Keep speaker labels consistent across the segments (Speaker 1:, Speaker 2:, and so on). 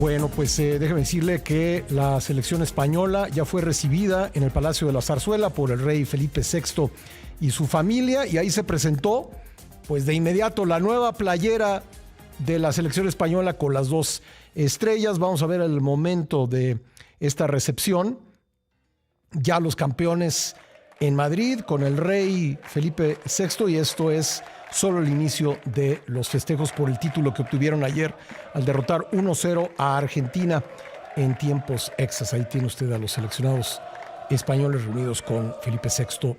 Speaker 1: Bueno, pues déjeme decirle que la selección española ya fue recibida en el Palacio de la Zarzuela por el rey Felipe VI y su familia, y ahí se presentó pues de inmediato la nueva playera de la selección española con las dos estrellas. Vamos a ver el momento de esta recepción. Ya los campeones en Madrid con el rey Felipe VI, y esto es solo el inicio de los festejos por el título que obtuvieron ayer al derrotar 1-0 a Argentina en tiempos extras. Ahí tiene usted a los seleccionados españoles reunidos con Felipe VI,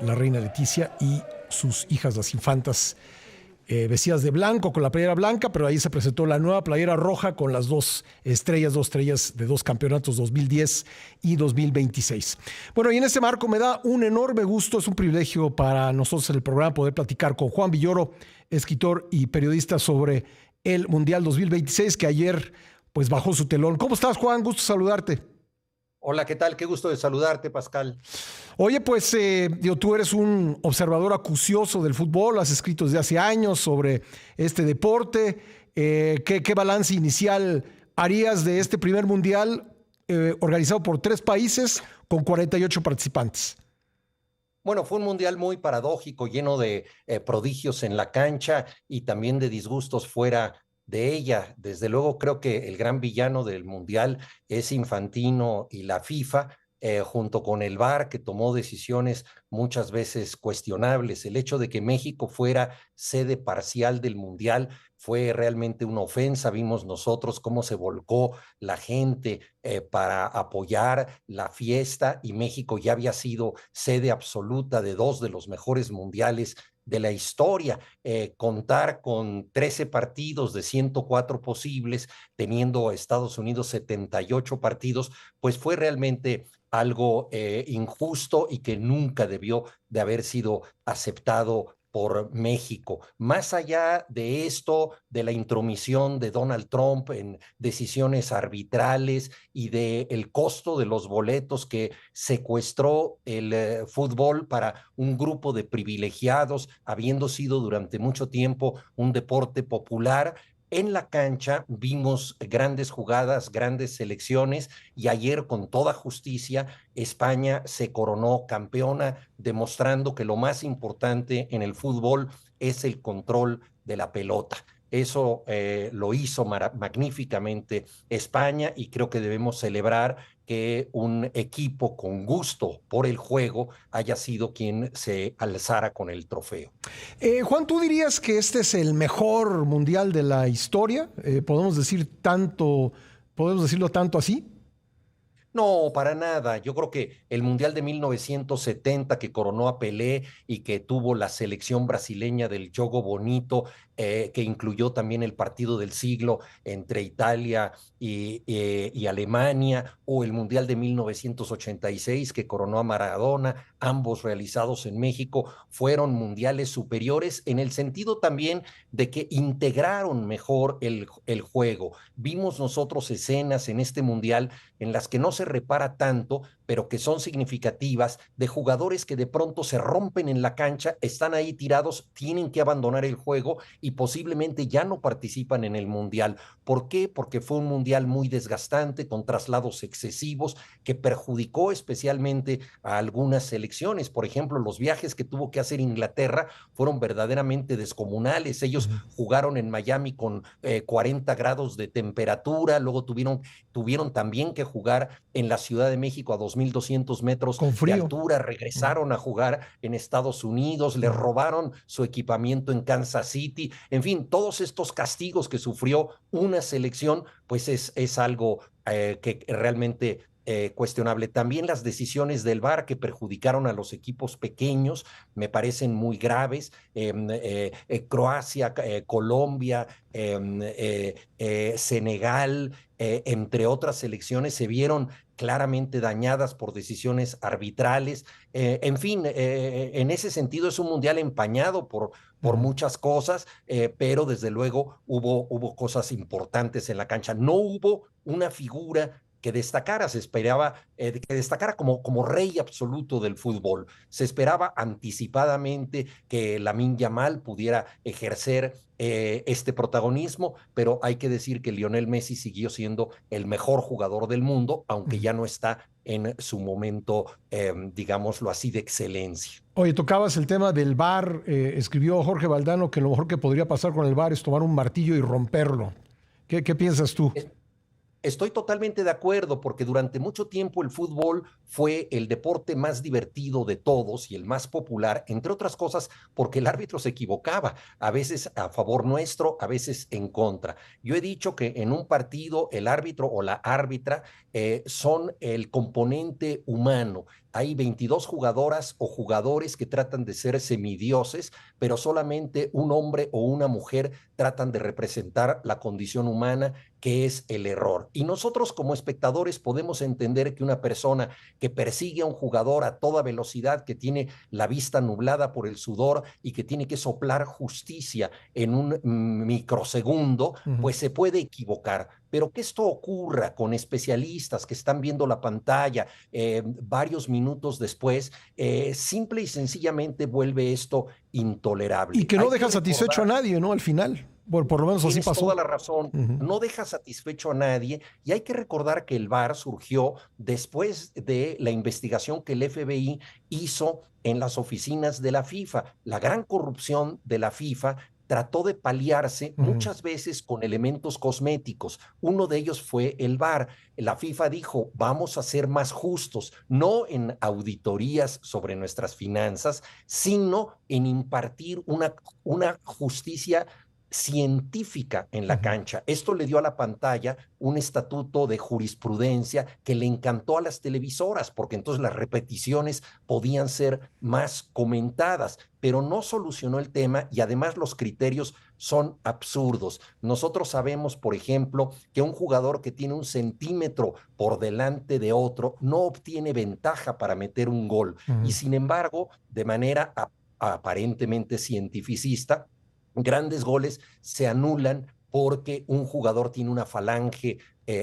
Speaker 1: la reina Leticia y sus hijas, las infantas, vestidas de blanco con la playera blanca, pero ahí se presentó la nueva playera roja con las dos estrellas de dos campeonatos 2010 y 2026. Bueno, y en este marco me da un enorme gusto, es un privilegio para nosotros en el programa poder platicar con Juan Villoro, escritor y periodista, sobre el Mundial 2026 que ayer pues bajó su telón. ¿Cómo estás, Juan? Gusto saludarte.
Speaker 2: Hola, ¿qué tal? Qué gusto de saludarte, Pascal.
Speaker 1: Oye, pues tú eres un observador acucioso del fútbol, has escrito desde hace años sobre este deporte. ¿Qué balance inicial harías de este primer mundial organizado por 3 países con 48 participantes?
Speaker 2: Bueno, fue un mundial muy paradójico, lleno de prodigios en la cancha y también de disgustos fuera de ella. Desde luego creo que el gran villano del mundial es Infantino y la FIFA, junto con el VAR, que tomó decisiones muchas veces cuestionables. El hecho de que México fuera sede parcial del mundial fue realmente una ofensa. Vimos nosotros cómo se volcó la gente para apoyar la fiesta, y México ya había sido sede absoluta de 2 de los mejores mundiales de la historia. Contar con 13 partidos de 104 posibles, teniendo a Estados Unidos 78 partidos, pues fue realmente algo injusto y que nunca debió de haber sido aceptado por México. Más allá de esto, de la intromisión de Donald Trump en decisiones arbitrales y del costo de los boletos que secuestró el fútbol para un grupo de privilegiados, habiendo sido durante mucho tiempo un deporte popular, en la cancha vimos grandes jugadas, grandes selecciones, y ayer, con toda justicia, España se coronó campeona, demostrando que lo más importante en el fútbol es el control de la pelota. Eso lo hizo magníficamente España, y creo que debemos celebrar que un equipo con gusto por el juego haya sido quien se alzara con el trofeo.
Speaker 1: Juan, ¿tú dirías que este es el mejor mundial de la historia? ¿Podemos decirlo tanto así?
Speaker 2: No, para nada. Yo creo que el Mundial de 1970, que coronó a Pelé y que tuvo la selección brasileña del Jogo Bonito, que incluyó también el partido del siglo entre Italia y Alemania, o el Mundial de 1986, que coronó a Maradona, ambos realizados en México, fueron mundiales superiores en el sentido también de que integraron mejor el juego. Vimos nosotros escenas en este Mundial en las que no se repara tanto, pero que son significativas, de jugadores que de pronto se rompen en la cancha, están ahí tirados, tienen que abandonar el juego y posiblemente ya no participan en el Mundial. ¿Por qué? Porque fue un Mundial muy desgastante, con traslados excesivos, que perjudicó especialmente a algunas selecciones. Por ejemplo, los viajes que tuvo que hacer Inglaterra fueron verdaderamente descomunales. Ellos jugaron en Miami con 40 grados de temperatura, luego tuvieron también que jugar en la Ciudad de México a 2,200 metros
Speaker 1: Con
Speaker 2: de
Speaker 1: frío.
Speaker 2: altura, regresaron a jugar en Estados Unidos, le robaron su equipamiento en Kansas City. En fin, todos estos castigos que sufrió una selección, pues es algo que realmente cuestionable. También las decisiones del VAR, que perjudicaron a los equipos pequeños, me parecen muy graves. Croacia, Colombia, Senegal, entre otras selecciones, se vieron claramente dañadas por decisiones arbitrales. En fin, en ese sentido es un mundial empañado por muchas cosas, pero desde luego hubo cosas importantes en la cancha. No hubo una figura que destacara, se esperaba que destacara como rey absoluto del fútbol. Se esperaba anticipadamente que Lamine Yamal pudiera ejercer este protagonismo, pero hay que decir que Lionel Messi siguió siendo el mejor jugador del mundo, aunque ya no está en su momento, digámoslo así, de excelencia.
Speaker 1: Oye, tocabas el tema del VAR. Escribió Jorge Valdano que lo mejor que podría pasar con el VAR es tomar un martillo y romperlo. ¿Qué piensas tú?
Speaker 2: Estoy totalmente de acuerdo porque durante mucho tiempo el fútbol fue el deporte más divertido de todos y el más popular, entre otras cosas porque el árbitro se equivocaba, a veces a favor nuestro, a veces en contra. Yo he dicho que en un partido el árbitro o la árbitra son el componente humano. Hay 22 jugadoras o jugadores que tratan de ser semidioses, pero solamente un hombre o una mujer tratan de representar la condición humana, que es el error. Y nosotros como espectadores podemos entender que una persona que persigue a un jugador a toda velocidad, que tiene la vista nublada por el sudor y que tiene que soplar justicia en un microsegundo, pues se puede equivocar. Pero que esto ocurra con especialistas que están viendo la pantalla varios minutos después, simple y sencillamente vuelve esto intolerable.
Speaker 1: Y que no deja satisfecho a nadie, ¿no? Al final. Por lo menos así pasó.
Speaker 2: Tienes toda la razón, no deja satisfecho a nadie y hay que recordar que el VAR surgió después de la investigación que el FBI hizo en las oficinas de la FIFA. La gran corrupción de la FIFA trató de paliarse muchas veces con elementos cosméticos. Uno de ellos fue el VAR. La FIFA dijo, vamos a ser más justos, no en auditorías sobre nuestras finanzas, sino en impartir una justicia científica en la cancha. Esto le dio a la pantalla un estatuto de jurisprudencia que le encantó a las televisoras, porque entonces las repeticiones podían ser más comentadas, pero no solucionó el tema y además los criterios son absurdos. Nosotros sabemos, por ejemplo, que un jugador que tiene 1 centímetro por delante de otro no obtiene ventaja para meter un gol y sin embargo, de manera aparentemente cientificista, grandes goles se anulan porque un jugador tiene una falange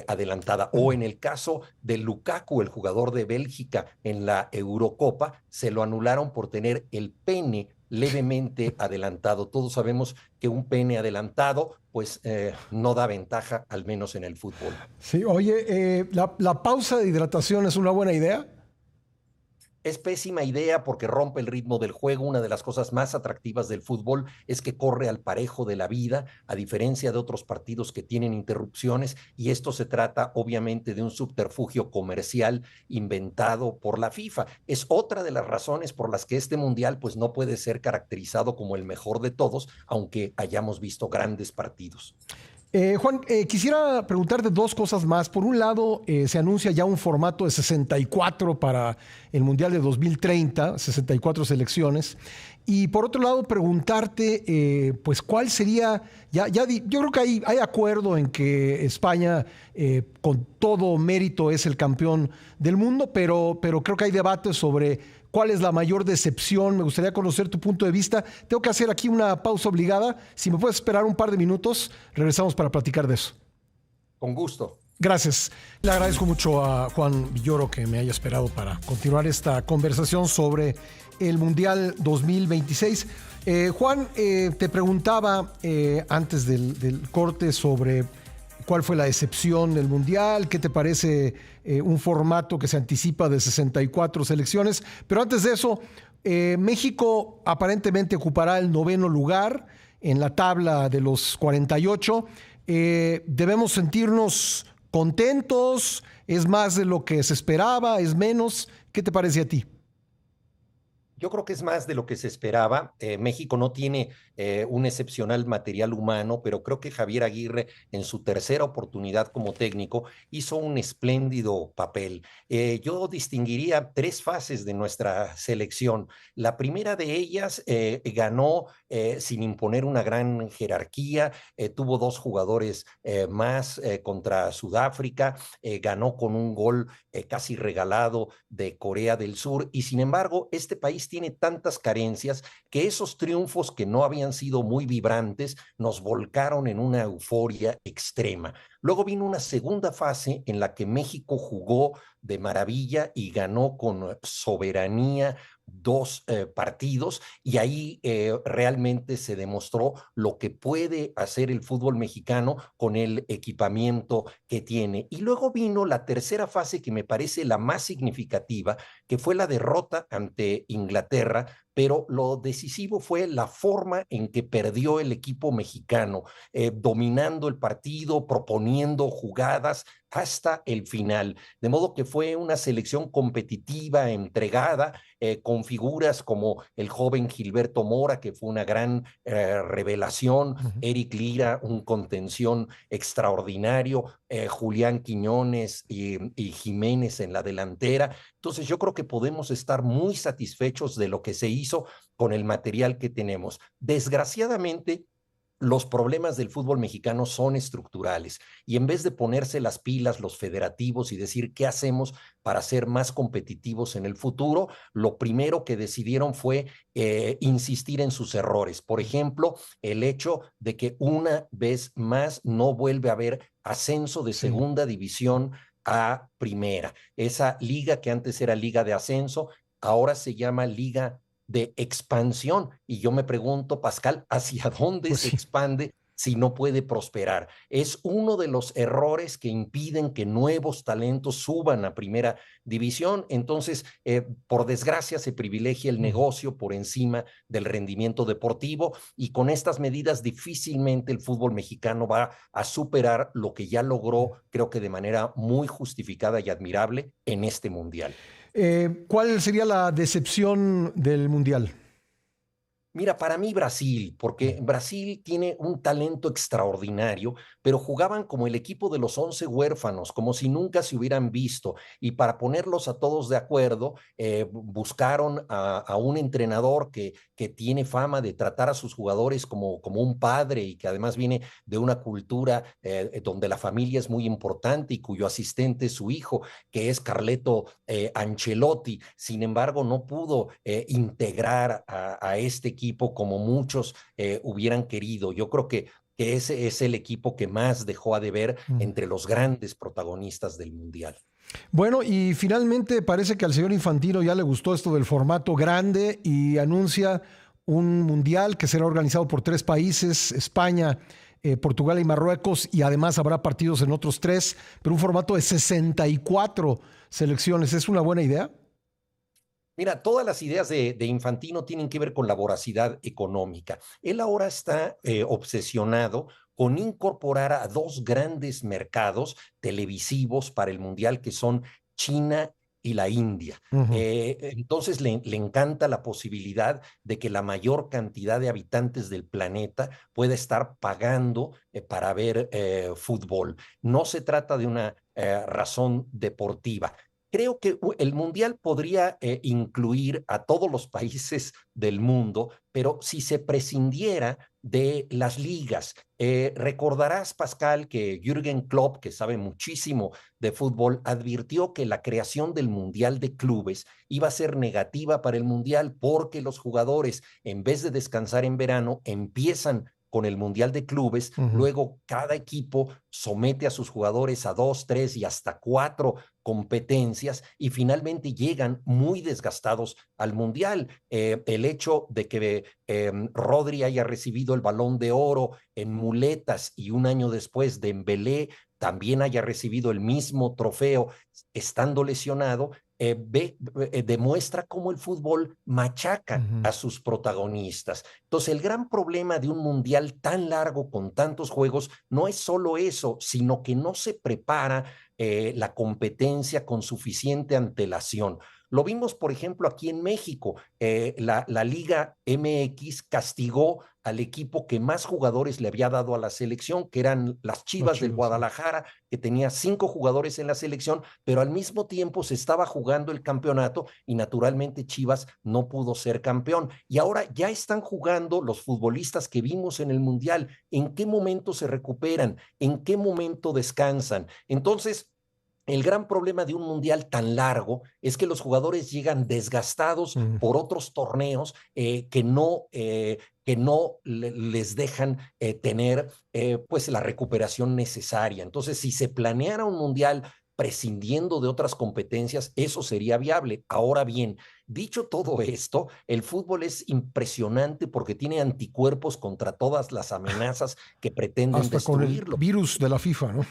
Speaker 2: adelantada. O en el caso de Lukaku, el jugador de Bélgica en la Eurocopa, se lo anularon por tener el pene levemente adelantado. Todos sabemos que un pene adelantado pues no da ventaja, al menos en el fútbol.
Speaker 1: Sí, oye, ¿la pausa de hidratación es una buena idea?
Speaker 2: Es pésima idea porque rompe el ritmo del juego. Una de las cosas más atractivas del fútbol es que corre al parejo de la vida, a diferencia de otros partidos que tienen interrupciones, y esto se trata obviamente de un subterfugio comercial inventado por la FIFA. Es otra de las razones por las que este mundial pues no puede ser caracterizado como el mejor de todos, aunque hayamos visto grandes partidos.
Speaker 1: Juan, quisiera preguntarte dos cosas más. Por un lado, se anuncia ya un formato de 64 para el Mundial de 2030, 64 selecciones. Y por otro lado, preguntarte, pues, ¿cuál sería? Yo creo que hay acuerdo en que España, con todo mérito, es el campeón del mundo, pero creo que hay debate sobre cuál es la mayor decepción. Me gustaría conocer tu punto de vista. Tengo que hacer aquí una pausa obligada. Si me puedes esperar un par de minutos, regresamos para platicar de eso.
Speaker 2: Con gusto.
Speaker 1: Gracias. Le agradezco mucho a Juan Villoro que me haya esperado para continuar esta conversación sobre el Mundial 2026. Juan, te preguntaba antes del corte sobre cuál fue la decepción del Mundial, qué te parece un formato que se anticipa de 64 selecciones. Pero antes de eso, México aparentemente ocupará el 9º lugar en la tabla de los 48. ¿Debemos sentirnos contentos? ¿Es más de lo que se esperaba? ¿Es menos? ¿Qué te parece a ti?
Speaker 2: Yo creo que es más de lo que se esperaba. México no tiene un excepcional material humano, pero creo que Javier Aguirre, en su tercera oportunidad como técnico, hizo un espléndido papel. Yo distinguiría 3 fases de nuestra selección. La primera de ellas ganó sin imponer una gran jerarquía, tuvo 2 jugadores más contra Sudáfrica, ganó con un gol casi regalado de Corea del Sur, y sin embargo, este país tiene tantas carencias que esos triunfos que no habían sido muy vibrantes nos volcaron en una euforia extrema. Luego vino una segunda fase en la que México jugó de maravilla y ganó con soberanía dos partidos, y ahí realmente se demostró lo que puede hacer el fútbol mexicano con el equipamiento que tiene. Y luego vino la tercera fase, que me parece la más significativa, que fue la derrota ante Inglaterra, pero lo decisivo fue la forma en que perdió el equipo mexicano, dominando el partido, proponiendo jugadas hasta el final. De modo que fue una selección competitiva, entregada, con figuras como el joven Gilberto Mora, que fue una gran revelación, Eric Lira, un contención extraordinario, Julián Quiñones y Jiménez en la delantera. Entonces yo creo que podemos estar muy satisfechos de lo que se hizo con el material que tenemos. Desgraciadamente, los problemas del fútbol mexicano son estructurales, y en vez de ponerse las pilas los federativos y decir qué hacemos para ser más competitivos en el futuro, lo primero que decidieron fue insistir en sus errores. Por ejemplo, el hecho de que una vez más no vuelve a haber ascenso de segunda división a primera. Esa liga que antes era liga de ascenso, ahora se llama liga de expansión. Y yo me pregunto, Pascal, ¿hacia dónde
Speaker 1: Pues
Speaker 2: se
Speaker 1: sí.
Speaker 2: expande si no puede prosperar? Es uno de los errores que impiden que nuevos talentos suban a primera división. Entonces, por desgracia, se privilegia el negocio por encima del rendimiento deportivo, y con estas medidas difícilmente el fútbol mexicano va a superar lo que ya logró, creo que de manera muy justificada y admirable, en este mundial.
Speaker 1: ¿Cuál sería la decepción del Mundial?
Speaker 2: Mira, para mí Brasil, porque Brasil tiene un talento extraordinario, pero jugaban como el equipo de los 11 huérfanos, como si nunca se hubieran visto. Y para ponerlos a todos de acuerdo, buscaron a un entrenador que tiene fama de tratar a sus jugadores como un padre, y que además viene de una cultura donde la familia es muy importante y cuyo asistente es su hijo, que es Carleto Ancelotti. Sin embargo, no pudo integrar a este equipo como muchos hubieran querido. Yo creo que ese es el equipo que más dejó a deber entre los grandes protagonistas del Mundial.
Speaker 1: Bueno, y finalmente parece que al señor Infantino ya le gustó esto del formato grande y anuncia un mundial que será organizado por 3 países: España, Portugal y Marruecos, y además habrá partidos en otros 3, pero un formato de 64 selecciones. ¿Es una buena idea?
Speaker 2: Mira, todas las ideas de Infantino tienen que ver con la voracidad económica. Él ahora está obsesionado con incorporar a dos grandes mercados televisivos para el Mundial, que son China y la India. Entonces le encanta la posibilidad de que la mayor cantidad de habitantes del planeta pueda estar pagando para ver fútbol. No se trata de una razón deportiva. Creo que el Mundial podría incluir a todos los países del mundo, pero si se prescindiera de las ligas. Recordarás, Pascal, que Jürgen Klopp, que sabe muchísimo de fútbol, advirtió que la creación del Mundial de Clubes iba a ser negativa para el Mundial, porque los jugadores, en vez de descansar en verano, empiezan con el Mundial de Clubes. Luego cada equipo somete a sus jugadores a 2, 3 y hasta 4 competencias, y finalmente llegan muy desgastados al Mundial. El hecho de que Rodri haya recibido el Balón de Oro en muletas, y un año después Dembélé también haya recibido el mismo trofeo estando lesionado, demuestra cómo el fútbol machaca a sus protagonistas. Entonces, el gran problema de un mundial tan largo con tantos juegos no es solo eso, sino que no se prepara la competencia con suficiente antelación. Lo vimos, por ejemplo, aquí en México. La Liga MX castigó al equipo que más jugadores le había dado a la selección, que eran las Chivas del Guadalajara, que tenía 5 jugadores en la selección, pero al mismo tiempo se estaba jugando el campeonato, y naturalmente Chivas no pudo ser campeón. Y ahora ya están jugando los futbolistas que vimos en el Mundial. ¿En qué momento se recuperan? ¿En qué momento descansan? Entonces, El gran problema de un mundial tan largo es que los jugadores llegan desgastados por otros torneos que no les dejan tener pues la recuperación necesaria. Entonces, si se planeara un mundial prescindiendo de otras competencias, eso sería viable. Ahora bien, dicho todo esto, el fútbol es impresionante porque tiene anticuerpos contra todas las amenazas que pretenden
Speaker 1: Hasta con el
Speaker 2: destruirlo.
Speaker 1: virus de la FIFA, ¿no? Sí.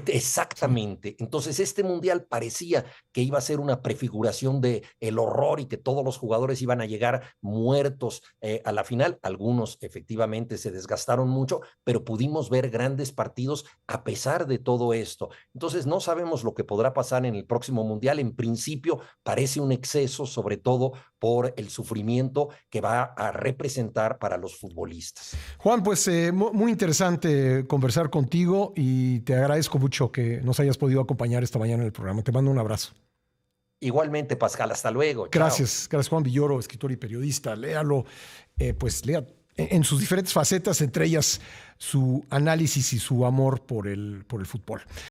Speaker 2: Exactamente. Entonces, este mundial parecía que iba a ser una prefiguración de el horror y que todos los jugadores iban a llegar muertos a la final. Algunos efectivamente se desgastaron mucho, pero pudimos ver grandes partidos a pesar de todo esto. Entonces, no sabemos lo que podrá pasar en el próximo mundial. En principio, parece un exceso, sobre todo por el sufrimiento que va a representar para los futbolistas.
Speaker 1: Juan, pues muy interesante conversar contigo y te agradezco mucho que nos hayas podido acompañar esta mañana en el programa. Te mando un abrazo.
Speaker 2: Igualmente, Pascal, hasta luego.
Speaker 1: Gracias, gracias Juan Villoro, escritor y periodista. Léalo, pues lea en sus diferentes facetas, entre ellas su análisis y su amor por el fútbol.